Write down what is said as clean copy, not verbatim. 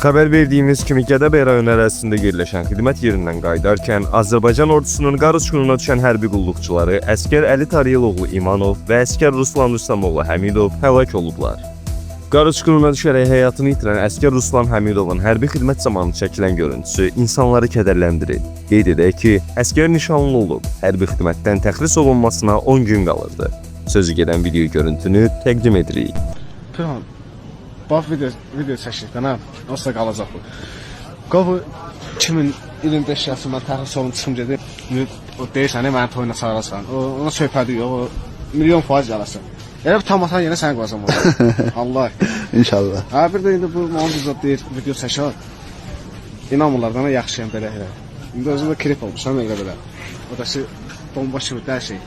Xəbər verdiyimiz kimi Gədəbəy rayon ərazisində yerləşən xidmət yerindən qayıdarkən Azərbaycan ordusunun qar uçqununa düşən hərbi qulluqçuları əsgər Əli Tariyeloğlu İmanov və əsgər Ruslan Rüstəmoğlu Həmidov həlak olublar. Qar uçqununa düşərək həyatını itirən əsgər Ruslan Həmidovun hərbi xidmət zamanı çəkilən görüntüsü insanları kədərləndirir. Qeyd edək ki, əsgər nişanlı olub, hərbi xidmətdən təxris olunmasına 10 gün qalırdı. Sözü gedən video görüntünü təqdim edirik. Bax video çəkirdən ha, olsa qalacaq bu. Qovu 2025 yaşında təxris olun çıxım gedir. O deyirsən, məni toyuna çağırırsan. Ona söhbəti yox, o milyon faiz yalasın. Elə bir tam atan yenə sən qoyacam orada. Allah. İnşallah. Ha bir də indi bu montajda deyir video çəkər. İnanmırlar bana yaxşıyam belə elə. İndi özü də klip olmuş, həm elə belə. O da bomba kimi hər şey.